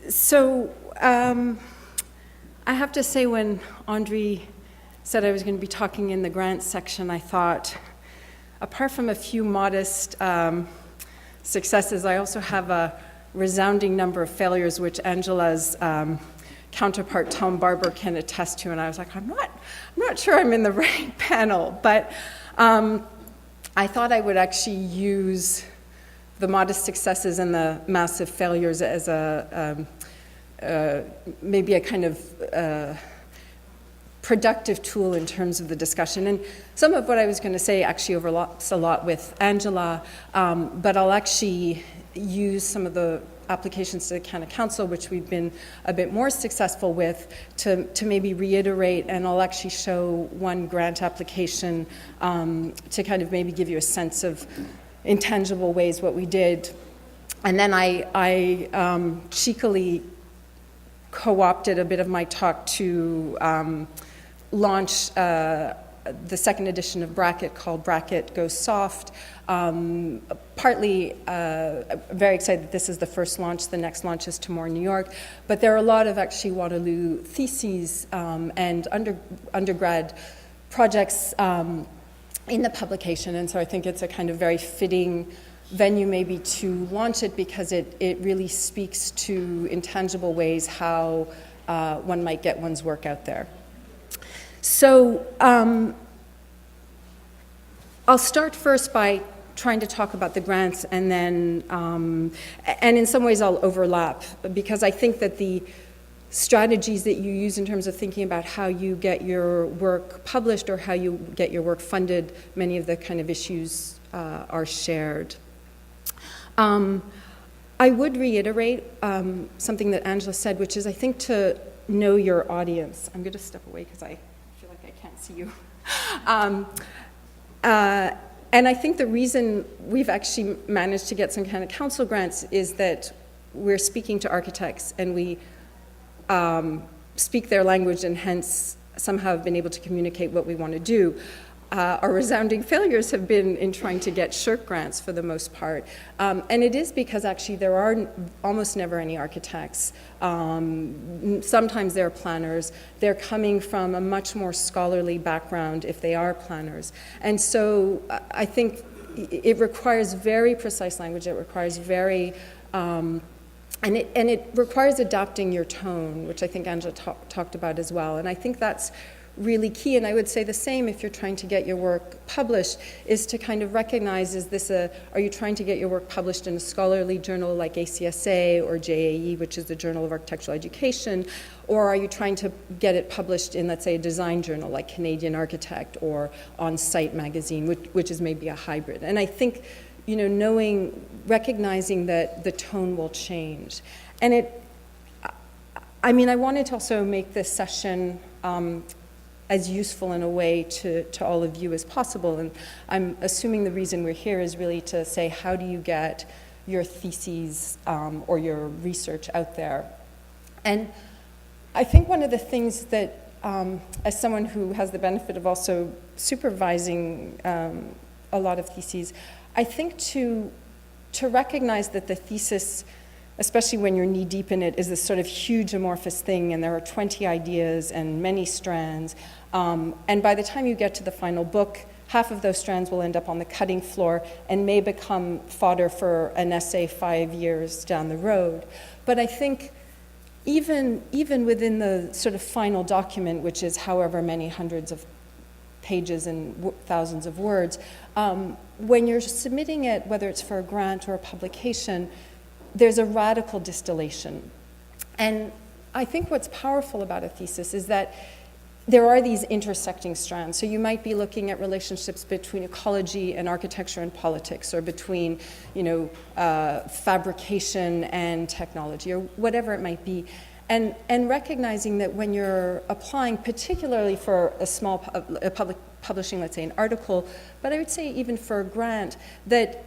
So I have to say, when Andre said I was going to be talking in the grants section, I thought, apart from a few modest successes, I also have a resounding number of failures, which Angela's counterpart Tom Barber can attest to. And I was like, I'm not sure I'm in the right panel, but I thought I would actually use the modest successes and the massive failures as maybe a kind of productive tool in terms of the discussion. And some of what I was going to say actually overlaps a lot with Angela, but I'll actually use some of the applications to the Canada Council, which we've been a bit more successful with, to maybe reiterate, and I'll actually show one grant application to kind of maybe give you a sense of intangible ways what we did. And then I cheekily co-opted a bit of my talk to launch the second edition of Bracket, called Bracket Goes Soft. Partly very excited that this is the first launch. The next launch is tomorrow in New York. But there are a lot of actually Waterloo theses and undergrad projects in the publication. And so I think it's a kind of very fitting venue maybe to launch it, because it really speaks to intangible ways how one might get one's work out there. So I'll start first by trying to talk about the grants, and then, and in some ways I'll overlap, because I think that the strategies that you use in terms of thinking about how you get your work published or how you get your work funded, many of the kind of issues are shared. I would reiterate something that Angela said, which is, I think, to know your audience. I'm going to step away because I feel like I can't see you. And I think the reason we've actually managed to get some kind of council grants is that we're speaking to architects, and we speak their language, and hence somehow have been able to communicate what we want to do. Our resounding failures have been in trying to get SSHRC grants for the most part. And it is because actually there are almost never any architects. Sometimes they're planners. They're coming from a much more scholarly background if they are planners. And so I think it requires very precise language. It requires very, and it requires adapting your tone, which I think Angela talked about as well. And I think that's really key. And I would say the same if you're trying to get your work published, is to kind of recognize, are you trying to get your work published in a scholarly journal like ACSA or JAE, which is the Journal of Architectural Education, or are you trying to get it published in, let's say, a design journal like Canadian Architect or On Site magazine, which is maybe a hybrid. And I think, recognizing that the tone will change. And I wanted to also make this session as useful in a way to all of you as possible. And I'm assuming the reason we're here is really to say, how do you get your theses or your research out there? And I think one of the things that, as someone who has the benefit of also supervising a lot of theses, I think to recognize that the thesis, especially when you're knee-deep in it, is this sort of huge amorphous thing, and there are 20 ideas and many strands. And by the time you get to the final book, half of those strands will end up on the cutting floor and may become fodder for an essay 5 years down the road. But I think even within the sort of final document, which is however many hundreds of pages and thousands of words, when you're submitting it, whether it's for a grant or a publication, there's a radical distillation. And I think what's powerful about a thesis is that there are these intersecting strands. So you might be looking at relationships between ecology and architecture and politics, or between, fabrication and technology, or whatever it might be. And recognizing that when you're applying, particularly for a public publishing, let's say, an article, but I would say even for a grant, that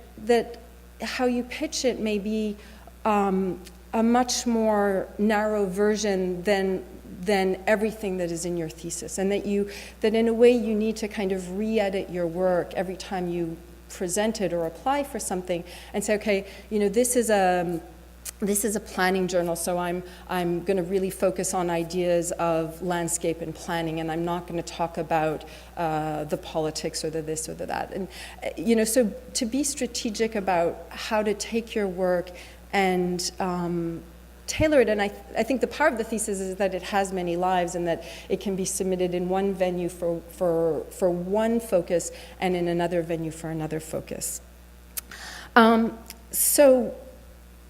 how you pitch it may be a much more narrow version than everything that is in your thesis, and that in a way you need to kind of re-edit your work every time you present it or apply for something, and say, okay, this is this is a planning journal, so I'm going to really focus on ideas of landscape and planning, and I'm not going to talk about the politics or the this or the that. And, so to be strategic about how to take your work and tailor it, and I think the power of the thesis is that it has many lives and that it can be submitted in one venue for one focus and in another venue for another focus.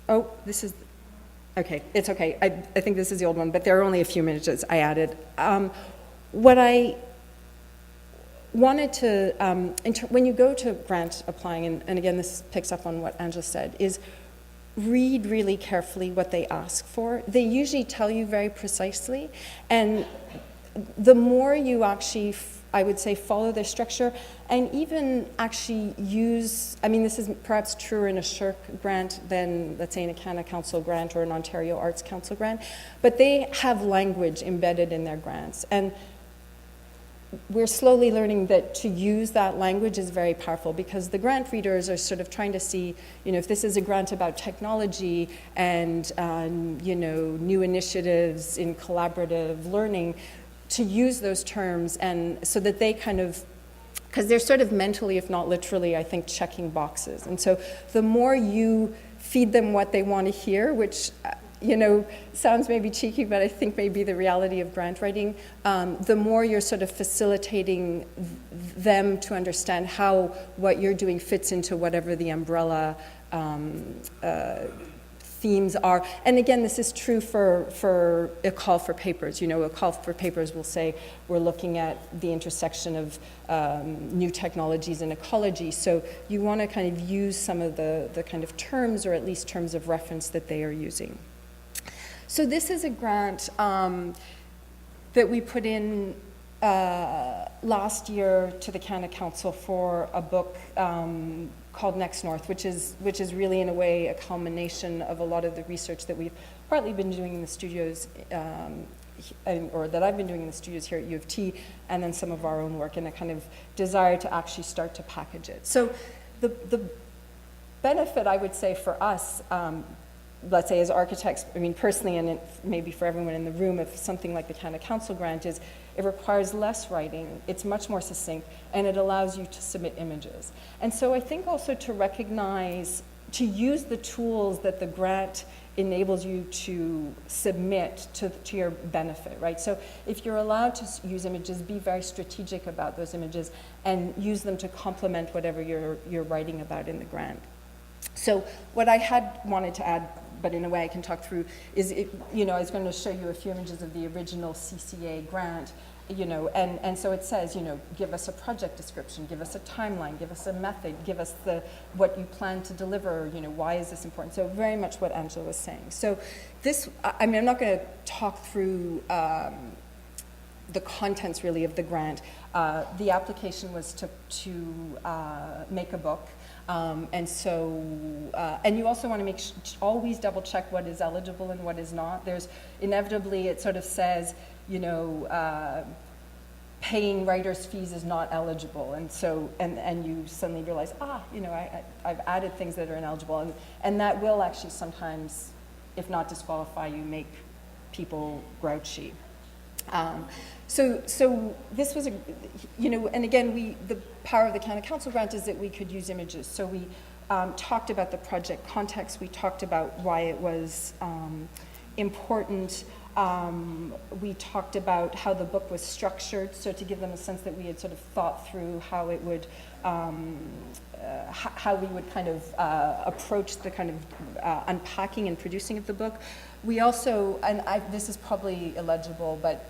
Oh, this is, okay, it's okay. I think this is the old one, but there are only a few images I added. What I wanted to, when you go to grant applying, and again, this picks up on what Angela said, is read really carefully what they ask for. They usually tell you very precisely, and the more you actually, I would say, follow their structure and even actually use, this is perhaps truer in a SSHRC grant than, let's say, in a Canada Council grant or an Ontario Arts Council grant, but they have language embedded in their grants. And we're slowly learning that to use that language is very powerful, because the grant readers are sort of trying to see, if this is a grant about technology and, new initiatives in collaborative learning, to use those terms, and so that they kind of, because they're sort of mentally, if not literally, I think, checking boxes. And so the more you feed them what they want to hear, which, sounds maybe cheeky, but I think may be the reality of grant writing, the more you're sort of facilitating them to understand how what you're doing fits into whatever the umbrella themes are. And again, this is true for a call for papers. A call for papers will say, we're looking at the intersection of new technologies and ecology. So you want to kind of use some of the kind of terms, or at least terms of reference, that they are using. So this is a grant that we put in last year to the Canada Council for a book called Next North, which is really, in a way, a culmination of a lot of the research that we've partly been doing in the studios, or that I've been doing in the studios here at U of T, and then some of our own work, and a kind of desire to actually start to package it. So the benefit, I would say, for us, let's say as architects, personally, and maybe for everyone in the room, of something like the Canada Council grant, is it requires less writing, it's much more succinct, and it allows you to submit images. And so I think also to recognize, to use the tools that the grant enables you to submit to your benefit, right? So if you're allowed to use images, be very strategic about those images and use them to complement whatever you're writing about in the grant. So what I had wanted to add, but in a way I can talk through, is, I was going to show you a few images of the original CCA grant, and so it says, give us a project description, give us a timeline, give us a method, give us what you plan to deliver, why is this important? So very much what Angela was saying. So this, I'm not going to talk through the contents really of the grant. The application was to make a book. And you also want to always double check what is eligible and what is not. There's inevitably, it sort of says, paying writers' fees is not eligible. And so, and you suddenly realize, I've added things that are ineligible. And that will actually sometimes, if not disqualify you, make people grouchy. So this was and again, the power of the Canada Council grant is that we could use images. So we talked about the project context. We talked about why it was important. We talked about how the book was structured, so to give them a sense that we had sort of thought through how it would, how we would kind of approach the kind of unpacking and producing of the book. We also, this is probably illegible, but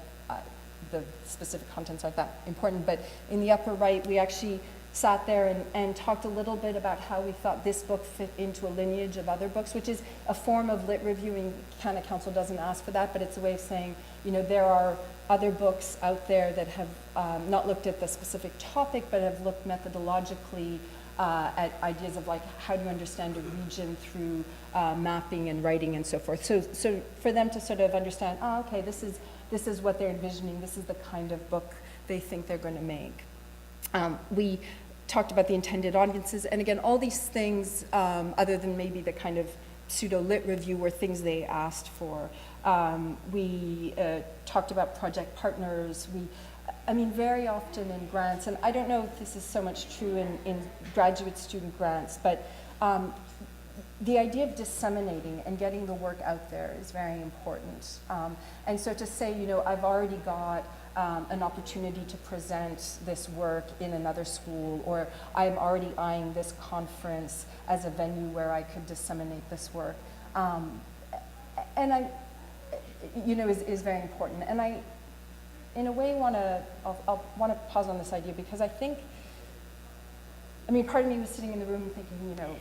the specific contents aren't that important, but in the upper right, we actually sat there and talked a little bit about how we thought this book fit into a lineage of other books, which is a form of lit reviewing. Canada Council doesn't ask for that, but it's a way of saying, there are other books out there that have not looked at the specific topic, but have looked methodologically at ideas of, like, how do you understand a region through mapping and writing and so forth. So for them to sort of understand, okay, this is what they're envisioning, this is the kind of book they think they're going to make. We talked about the intended audiences, and again, all these things, other than maybe the kind of pseudo-lit review were things they asked for. We talked about project partners. I mean, very often in grants, and I don't know if this is so much true in graduate student grants, but the idea of disseminating and getting the work out there is very important. And so to say, you know, I've already got an opportunity to present this work in another school, or I'm already eyeing this conference as a venue where I could disseminate this work. And I, you know, is very important. And I, in a way, I'll want to pause on this idea because I think, I mean, part of me was sitting in the room thinking, you know,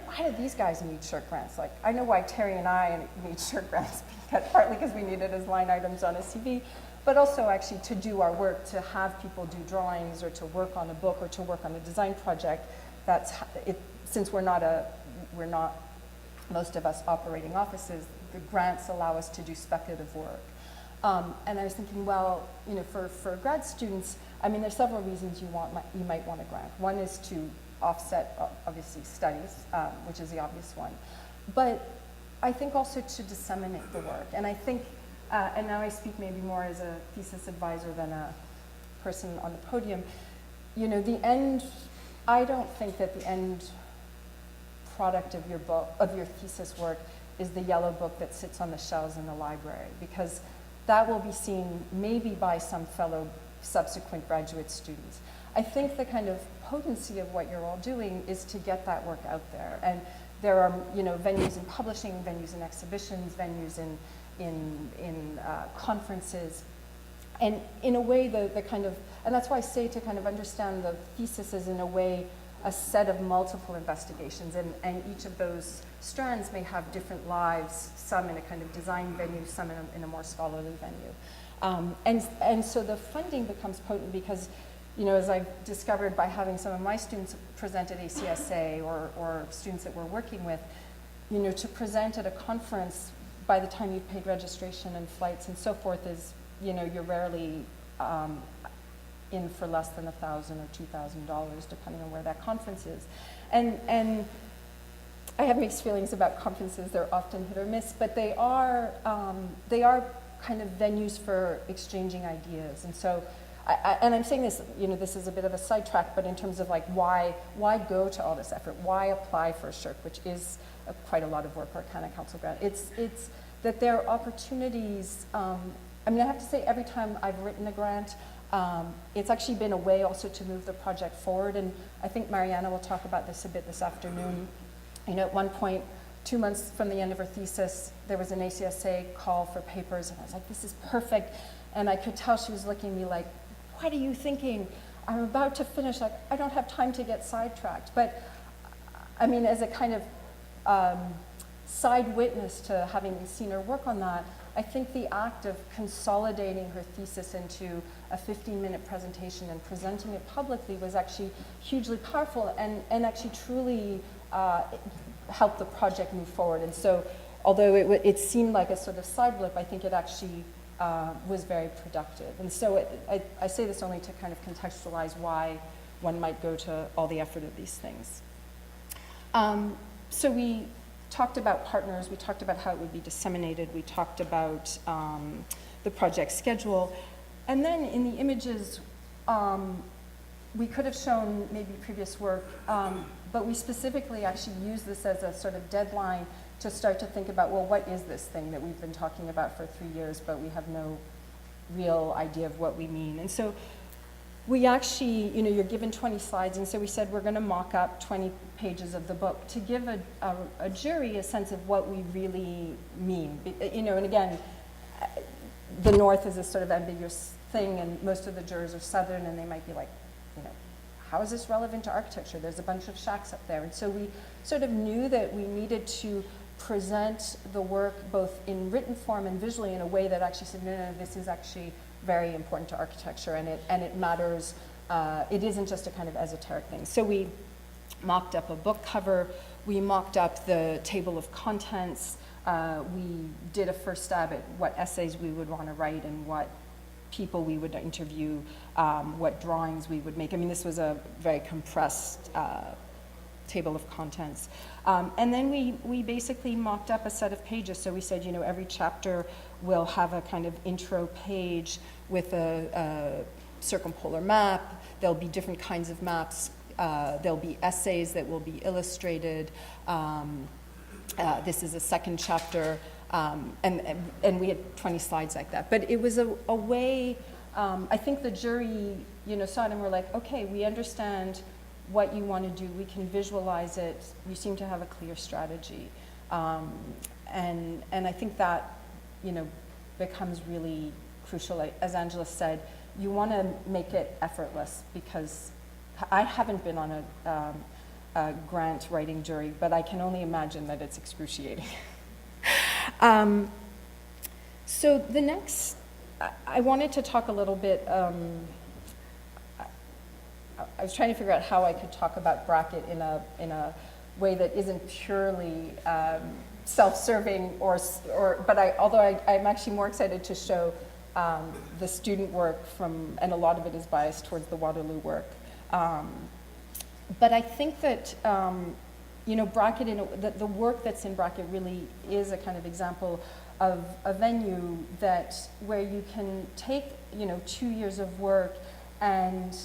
why do these guys need SSHRC grants? Like, I know why Terry and I need SSHRC grants, partly because we need it as line items on a CV, but also actually to do our work, to have people do drawings or to work on a book or to work on a design project. That's it. Since we're not most of us operating offices, the grants allow us to do speculative work. And I was thinking, well, you know, for grad students, I mean, there's several reasons you might want a grant. One is to offset, obviously, studies, which is the obvious one. But I think also to disseminate the work. And I think, and now I speak maybe more as a thesis advisor than a person on the podium, you know, I don't think that the end product of your book, of your thesis work, is the yellow book that sits on the shelves in the library, because that will be seen maybe by some fellow subsequent graduate students. I think the kind of potency of what you're all doing is to get that work out there. And there are, you know, venues in publishing, venues in exhibitions, venues in conferences. And in a way, the kind of, and that's why I say to kind of understand the thesis is in a way a set of multiple investigations, and each of those strands may have different lives, some in a kind of design venue, some in a more scholarly venue. And so the funding becomes potent because, you know, as I've discovered by having some of my students present at ACSA or students that we're working with, you know, to present at a conference, by the time you've paid registration and flights and so forth is, you know, you're rarely in for less than $1,000 or $2,000, depending on where that conference is. And I have mixed feelings about conferences. They're often hit or miss, but they are kind of venues for exchanging ideas. And so, and I'm saying this, you know, this is a bit of a sidetrack, but in terms of like why go to all this effort? Why apply for SSHRC, which is quite a lot of work, or a Canada Council grant? It's that there are opportunities. I mean, I have to say, every time I've written a grant, it's actually been a way also to move the project forward. And I think Mariana will talk about this a bit this afternoon. You know, at one point, 2 months from the end of her thesis, there was an ACSA call for papers, and I was like, this is perfect. And I could tell she was looking at me like, what are you thinking? I'm about to finish, like, I don't have time to get sidetracked. But I mean, as a kind of side witness to having seen her work on that, I think the act of consolidating her thesis into a 15-minute presentation and presenting it publicly was actually hugely powerful and actually truly helped the project move forward. And so, although it seemed like a sort of side blip, I think it actually was very productive. And so I say this only to kind of contextualize why one might go to all the effort of these things. So we talked about partners, we talked about how it would be disseminated, we talked about the project schedule, and then in the images, we could have shown maybe previous work, but we specifically actually used this as a sort of deadline to start to think about, well, what is this thing that we've been talking about for 3 years, but we have no real idea of what we mean. And so we actually, you know, you're given 20 slides, and so we said we're going to mock up 20 pages of the book to give a jury a sense of what we really mean. You know, and again, the North is a sort of ambiguous thing, and most of the jurors are Southern, and they might be like, you know, how is this relevant to architecture? There's a bunch of shacks up there. And so we sort of knew that we needed to present the work both in written form and visually in a way that actually said, no, this is actually very important to architecture, and it matters. It isn't just a kind of esoteric thing. So we mocked up a book cover, we mocked up the table of contents, we did a first stab at what essays we would want to write and what people we would interview, what drawings we would make. I mean, this was a very compressed table of contents. And then we basically mocked up a set of pages. So we said, you know, every chapter will have a kind of intro page with a circumpolar map. There'll be different kinds of maps. There'll be essays that will be illustrated. This is a second chapter, and we had 20 slides like that. But it was a way, I think the jury, you know, saw it and were like, okay, we understand what you want to do. We can visualize it. You seem to have a clear strategy. And I think that, you know, becomes really crucial. Like, as Angela said, you want to make it effortless, because I haven't been on a grant writing jury, but I can only imagine that it's excruciating. So the next, I wanted to talk a little bit, I was trying to figure out how I could talk about Bracket in a way that isn't purely self-serving, although I'm actually more excited to show the student work and a lot of it is biased towards the Waterloo work. But I think that, you know, Bracket, the work that's in Bracket really is a kind of example of a venue where you can take, you know, 2 years of work and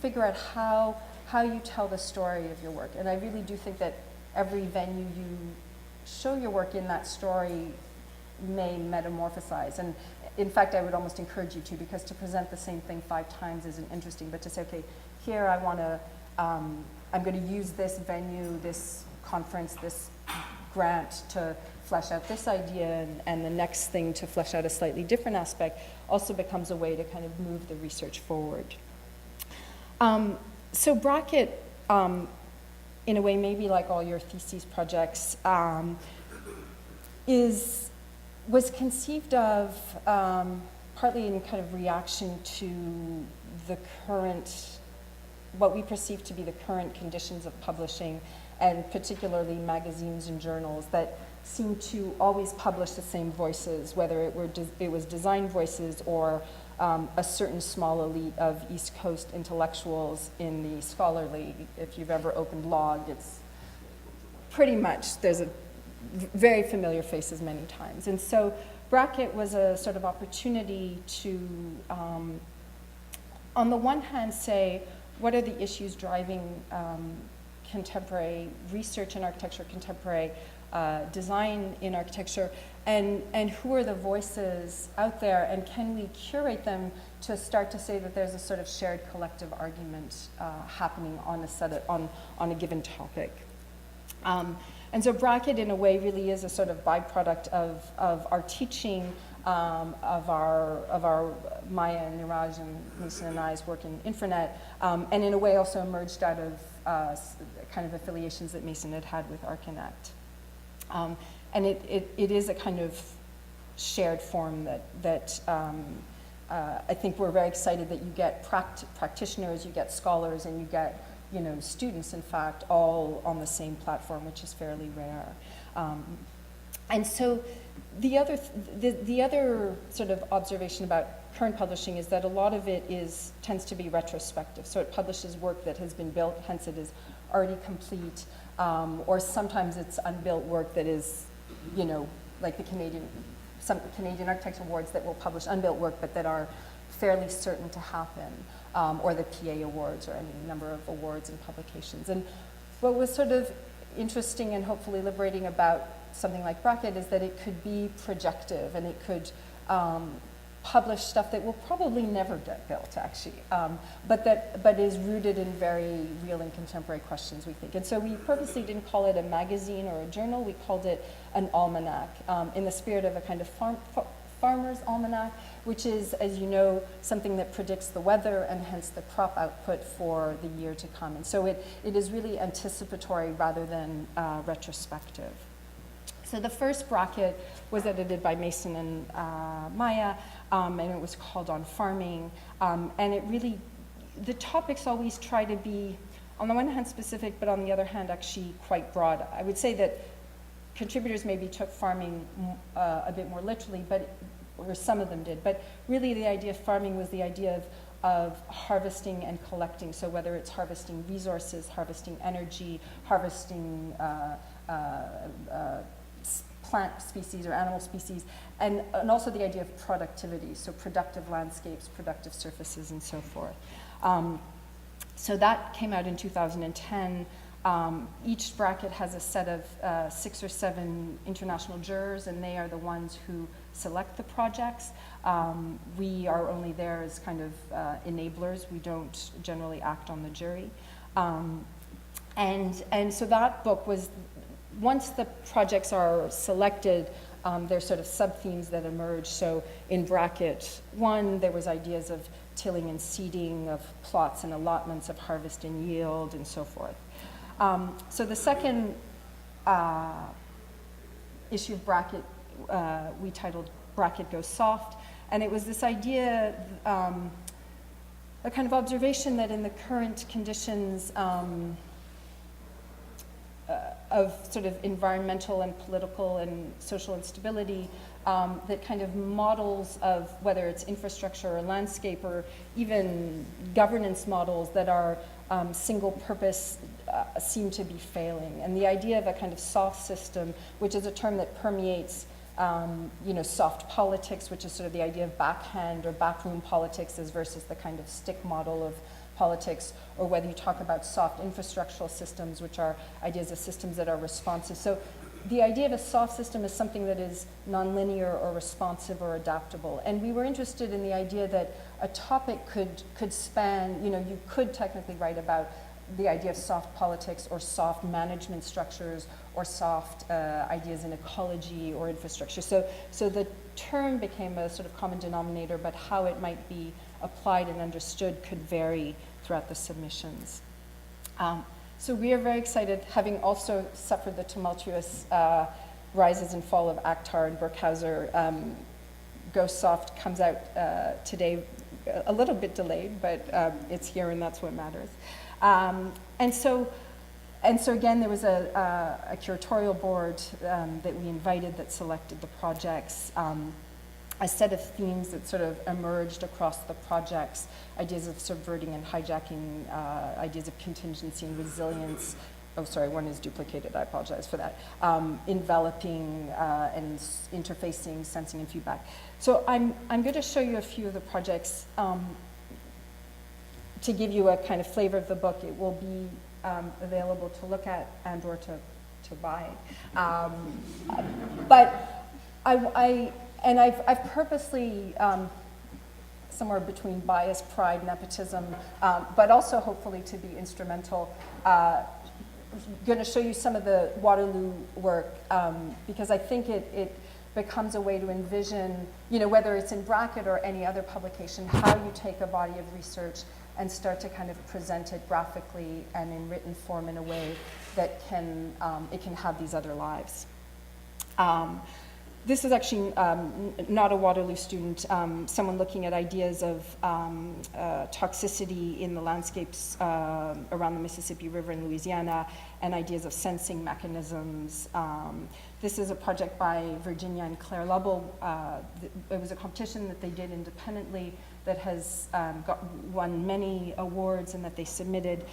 figure out how you tell the story of your work. And I really do think that every venue you show your work in, that story may metamorphosize. And in fact, I would almost encourage you to, because to present the same thing 5 times isn't interesting, but to say, okay, here I want to, I'm going to use this venue, this conference, this grant to flesh out this idea, and the next thing to flesh out a slightly different aspect also becomes a way to kind of move the research forward. So Bracket, in a way, maybe like all your theses projects, was conceived of partly in kind of reaction to the current, what we perceive to be the current conditions of publishing, and particularly magazines and journals that seem to always publish the same voices, whether it was design voices or a certain small elite of East Coast intellectuals in the scholarly. If you've ever opened Log, it's pretty much, there's a very familiar faces many times. And so Bracket was a sort of opportunity to, on the one hand, say, what are the issues driving contemporary research in architecture, contemporary design in architecture, and who are the voices out there, and can we curate them to start to say that there's a sort of shared collective argument happening on a given topic. And so Bracket, in a way, really is a sort of byproduct of our teaching, of our Maya and Niraj and Mason and I's work in Infranet, and in a way also emerged out of kind of affiliations that Mason had with ArchiNet. And it is a kind of shared form that I think we're very excited that you get practitioners, you get scholars, and you get, you know, students, in fact, all on the same platform, which is fairly rare. And so the other sort of observation about current publishing is that a lot of it tends to be retrospective. So it publishes work that has been built, hence it is already complete, or sometimes it's unbuilt work that is, you know, like some Canadian Architecture Awards that will publish unbuilt work, but that are fairly certain to happen, or the PA Awards, or any number of awards and publications. And what was sort of interesting and hopefully liberating about something like Bracket is that it could be projective, and it could publish stuff that will probably never get built, actually, but is rooted in very real and contemporary questions, we think. And so we purposely didn't call it a magazine or a journal. We called it an almanac, in the spirit of a kind of farmer's almanac, which is, as you know, something that predicts the weather and hence the crop output for the year to come. And so it is really anticipatory rather than retrospective. So the first Bracket was edited by Mason and Maya, and it was called On Farming. And it really, the topics always try to be, on the one hand specific, but on the other hand actually quite broad. I would say that contributors maybe took farming a bit more literally, or some of them did. But really the idea of farming was the idea of harvesting and collecting. So whether it's harvesting resources, harvesting energy, harvesting plant species or animal species, and also the idea of productivity, so productive landscapes, productive surfaces, and so forth. So that came out in 2010. Each bracket has a set of 6 or 7 international jurors, and they are the ones who select the projects. We are only there as kind of enablers. We don't generally act on the jury. And so that book was, once the projects are selected, there's sort of sub-themes that emerge. So in bracket 1, there was ideas of tilling and seeding, of plots and allotments, of harvest and yield, and so forth. So the second issue of bracket we titled Bracket Goes Soft, and it was this idea, a kind of observation that in the current conditions of sort of environmental and political and social instability, that kind of models of whether it's infrastructure or landscape or even governance models that are single purpose seem to be failing. And the idea of a kind of soft system, which is a term that permeates soft politics, which is sort of the idea of backhand or backroom politics as versus the kind of stick model of politics, or whether you talk about soft infrastructural systems, which are ideas of systems that are responsive. So the idea of a soft system is something that is nonlinear or responsive or adaptable. And we were interested in the idea that a topic could span, you could technically write about the idea of soft politics or soft management structures or soft ideas in ecology or infrastructure. So the term became a sort of common denominator, but how it might be applied and understood could vary throughout the submissions. So we are very excited, having also suffered the tumultuous rises and fall of Akhtar and Burkhauser. Go Soft comes out today, a little bit delayed, but it's here and that's what matters. And so again, there was a curatorial board that we invited that selected the projects, a set of themes that sort of emerged across the projects, ideas of subverting and hijacking, ideas of contingency and resilience. Oh, sorry, one is duplicated, I apologize for that. Enveloping and interfacing, sensing and feedback. So I'm going to show you a few of the projects to give you a kind of flavor of the book. It will be available to look at and or to buy. But I've purposely, somewhere between bias, pride, nepotism, but also hopefully to be instrumental, going to show you some of the Waterloo work, because I think it becomes a way to envision, whether it's in Bracket or any other publication, how you take a body of research and start to kind of present it graphically and in written form in a way that it can have these other lives. This is actually not a Waterloo student, someone looking at ideas of toxicity in the landscapes around the Mississippi River in Louisiana and ideas of sensing mechanisms. This is a project by Virginia and Claire Lovell. It was a competition that they did independently that has won many awards and that they submitted,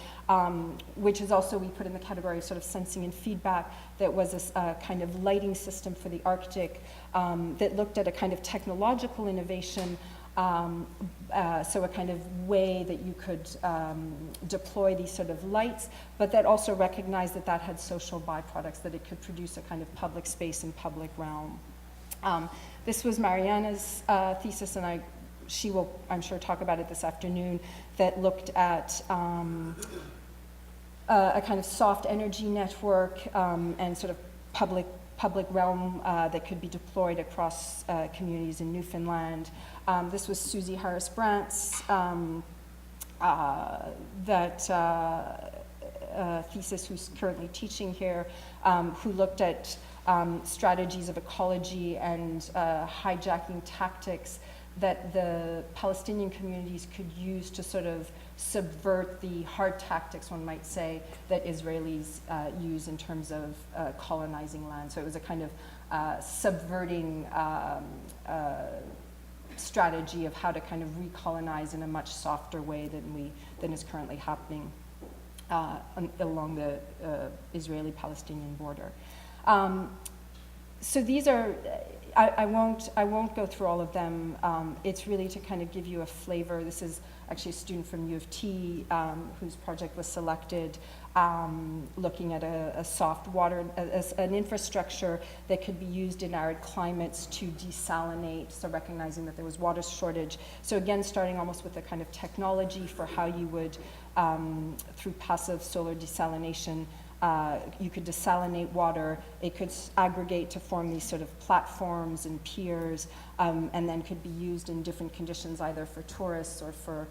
which is also, we put in the category of sort of sensing and feedback, that was a kind of lighting system for the Arctic that looked at a kind of technological innovation, so a kind of way that you could deploy these sort of lights, but that also recognized that that had social byproducts, that it could produce a kind of public space and public realm. This was Mariana's thesis, and she will, I'm sure, talk about it this afternoon, that looked at a kind of soft energy network and sort of public realm that could be deployed across communities in Newfoundland. This was Susie Harris-Brandt's thesis, who's currently teaching here, who looked at strategies of ecology and hijacking tactics that the Palestinian communities could use to sort of subvert the hard tactics, one might say, that Israelis use in terms of colonizing land. So it was a kind of subverting strategy of how to kind of recolonize in a much softer way than is currently happening along the Israeli-Palestinian border. So these are, I won't go through all of them. It's really to kind of give you a flavor. This is actually a student from U of T whose project was selected, looking at a soft water, an infrastructure that could be used in arid climates to desalinate, so recognizing that there was water shortage. So again, starting almost with a kind of technology for how you would, through passive solar desalination, you could desalinate water, it could aggregate to form these sort of platforms and piers, and then could be used in different conditions, either for tourists or for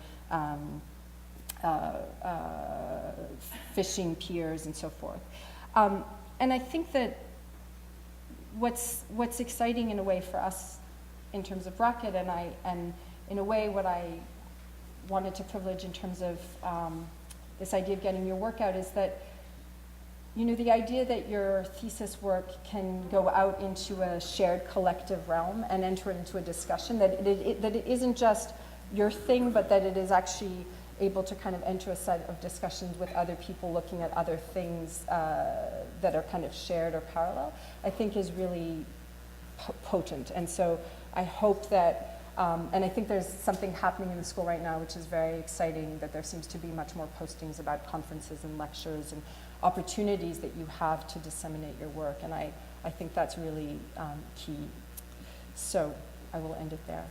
fishing piers and so forth. And I think that what's exciting in a way for us in terms of Rocket, and in a way what I wanted to privilege in terms of this idea of getting your work out, is that, you know, the idea that your thesis work can go out into a shared collective realm and enter into a discussion, that it isn't just your thing, but that it is actually able to kind of enter a set of discussions with other people looking at other things that are kind of shared or parallel, I think is really potent. And so I hope that, and I think there's something happening in the school right now which is very exciting, that there seems to be much more postings about conferences and lectures and opportunities that you have to disseminate your work, and I think that's really key. So I will end it there.